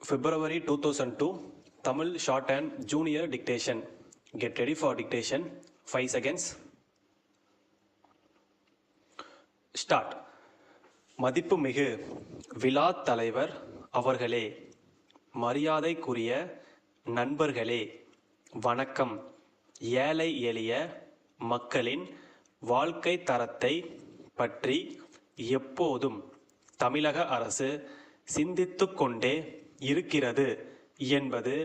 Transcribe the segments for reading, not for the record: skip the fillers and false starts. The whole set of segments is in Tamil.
February 2002, Tamil Shorthand Junior Dictation. Get ready for dictation. 5 seconds. Start. மதிப்புமிகு விழா தலைவர் அவர்களே, மரியாதைக்குரிய நண்பர்களே, வணக்கம். ஏழை எளிய மக்களின் வாழ்க்கை தரத்தை பற்றி எப்போதும் தமிழக அரசு சிந்தித்து கொண்டே இருக்கிறது என்பது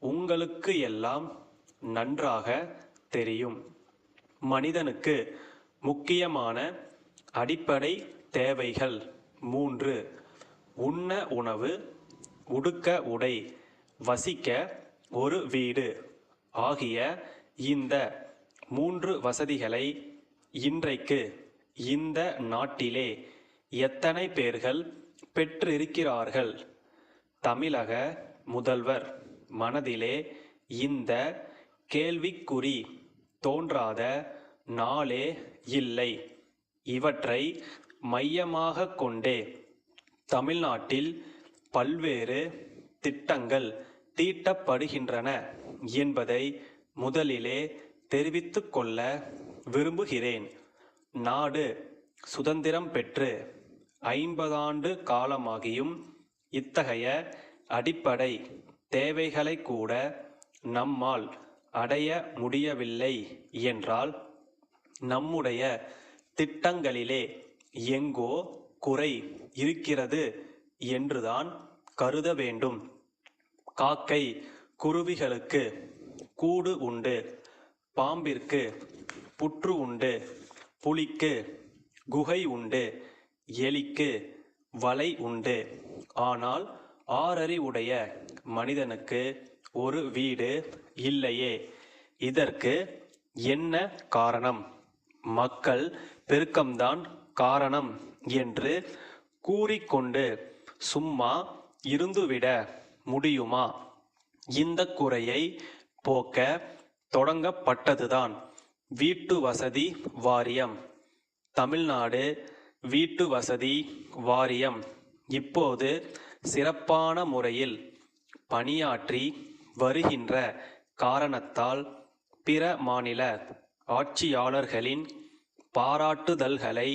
உங்களுக்கு எல்லாம் நன்றாக தெரியும். மனிதனுக்கு முக்கியமான அடிப்படை தேவைகள் 3: உண்ண உணவு, உடுக்க உடை, வசிக்க ஒரு வீடு ஆகிய இந்த 3 வசதிகளை இன்றைக்கு இந்த நாட்டிலே எத்தனை பேர்கள் பெற்றிருக்கிறார்கள்? தமிழக முதல்வர் மனதிலே இந்த கேள்விக்குறி தோன்றாத நாளே இல்லை. இவற்றை மையமாக கொண்டே தமிழ்நாட்டில் பல்வேறு திட்டங்கள் தீட்டப்படுகின்றன என்பதை முதலிலே தெரிவித்து கொள்ள விரும்புகிறேன். நாடு சுதந்திரம் பெற்று 50 ஆண்டு காலமாகியும் இத்தகைய அடிப்படை தேவைகளை கூட நம்மால் அடைய முடியவில்லை என்றால் நம்முடைய திட்டங்களிலே எங்கோ குறை இருக்கிறது என்றுதான் கருத வேண்டும். காக்கை குருவிகளுக்கு கூடு உண்டு, பாம்பிற்கு புற்று உண்டு, புலிக்கு குகை உண்டு, எலிக்கு வலை உண்டு. ஆனால் 6 அறிவுடைய மனிதனுக்கு ஒரு வீடு இல்லையே. இதற்கு என்ன காரணம்? மக்கள் பெருக்கம்தான் காரணம் என்று கூறிக்கொண்டு சும்மா இருந்துவிட முடியுமா? இந்த குறையை போக்க தொடங்கப்பட்டதுதான் வீட்டு வசதி வாரியம். தமிழ்நாடு வீட்டு வசதி வாரியம் இப்போது சிறப்பான முறையில் பணியாற்றி வருகின்ற காரணத்தால் பிற மாநில ஆட்சியாளர்களின் பாராட்டுதல்களை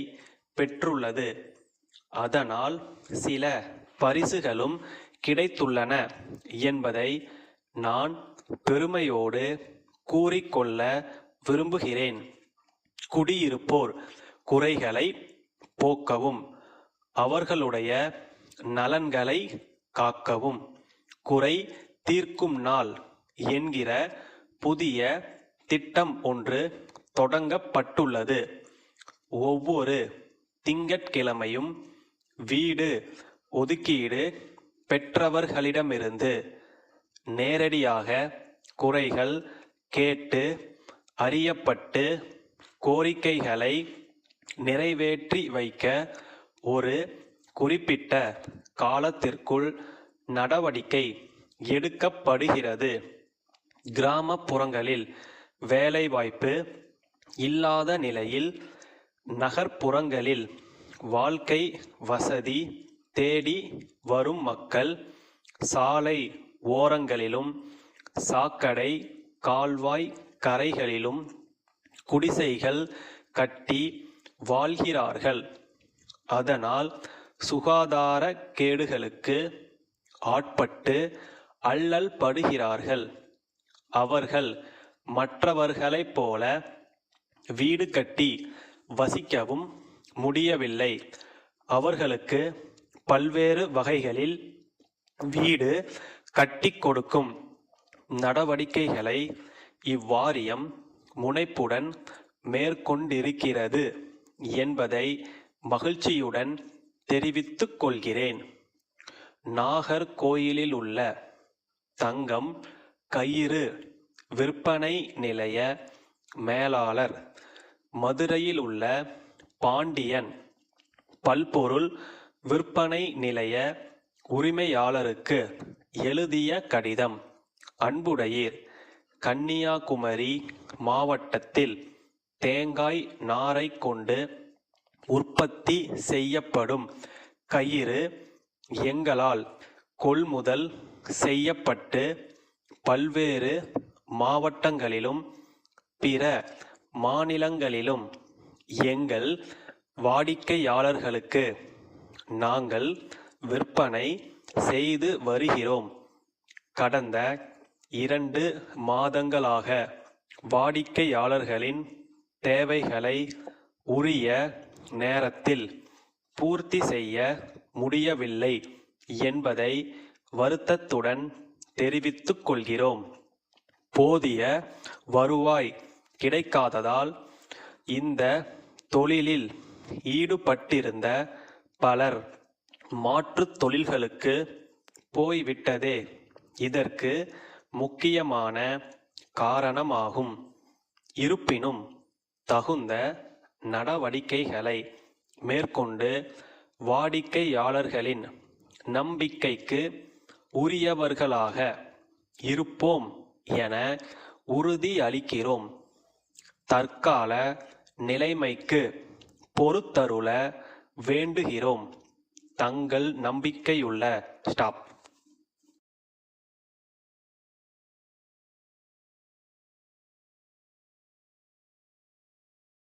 பெற்றுள்ளது. அதனால் சில பரிசுகளும் கிடைத்துள்ளன என்பதை நான் பெருமையோடு கூறிக்கொள்ள விரும்புகிறேன். குடியிருப்போர் குறைகளை போக்கவும், அவர்களுடைய நலன்களை காக்கவும் குறை தீர்க்கும் நாள் என்கிற புதிய திட்டம் ஒன்று தொடங்கப்பட்டுள்ளது. ஒவ்வொரு திங்கட்கிழமையும் வீடு ஒதுக்கீடு பெற்றவர்களிடமிருந்து நேரடியாக குறைகள் கேட்டு அறியப்பட்டு கோரிக்கைகளை நிறைவேற்றி வைக்க ஒரு குறிப்பிட்ட காலத்திற்குள் நடவடிக்கை எடுக்கப்படுகிறது. கிராமப்புறங்களில் வேலைவாய்ப்பு இல்லாத நிலையில் நகர்ப்புறங்களில் வாழ்க்கை வசதி தேடி வரும் மக்கள் சாலை ஓரங்களிலும் சாக்கடை கால்வாய் கரைகளிலும் குடிசைகள் கட்டி வாழ்கிறார்கள். அதனால் சுகாதார கேடுகளுக்கு ஆட்பட்டு அல்லல் படுகிறார்கள். அவர்கள் மற்றவர்களைப் போல வீடு கட்டி வசிக்கவும் முடியவில்லை. அவர்களுக்கு பல்வேறு வகைகளில் வீடு கட்டி கொடுக்கும் நடவடிக்கைகளை இவ்வாரியம் முனைப்புடன் மேற்கொண்டிருக்கிறது என்பதை மகிழ்ச்சியுடன் தெரிவித்துக் கொள்கிறேன். நாகர்கோயிலில் உள்ள தங்கம் கயிறு விற்பனை நிலைய மேலாளர், மதுரையில் உள்ள பாண்டியன் பல்பொருள் விற்பனை நிலைய உரிமையாளருக்கு எழுதிய கடிதம். அன்புடையீர், கன்னியாகுமரி மாவட்டத்தில் தேங்காய் நாரை கொண்டு உற்பத்தி செய்யப்படும் கயிறு எங்களால் கொள்முதல் செய்யப்பட்டு பல்வேறு மாவட்டங்களிலும் பிற மாநிலங்களிலும் எங்கள் வாடிக்கையாளர்களுக்கு நாங்கள் விற்பனை செய்து வருகிறோம். கடந்த 2 மாதங்களாக வாடிக்கையாளர்களின் தேவைகளை உரிய நேரத்தில் பூர்த்தி செய்ய முடியவில்லை என்பதை வருத்தத்துடன் தெரிவித்துக் கொள்கிறோம். போதிய வருவாய் கிடைக்காததால் இந்த தொழிலில் ஈடுபட்டிருந்த பலர் மாற்றுத் தொழில்களுக்கு போய்விட்டதே இதற்கு முக்கியமான காரணமாகும். இருப்பினும் தகுந்த நடவடிக்கைகளை மேற்கொண்டு வாடிக்கையாளர்களின் நம்பிக்கைக்கு உரியவர்களாக இருப்போம் என உறுதியளிக்கிறோம். தற்கால நிலைமைக்கு பொறுத்தருள வேண்டுகிறோம். தங்கள் நம்பிக்கையுள்ள ஸ்டாப்.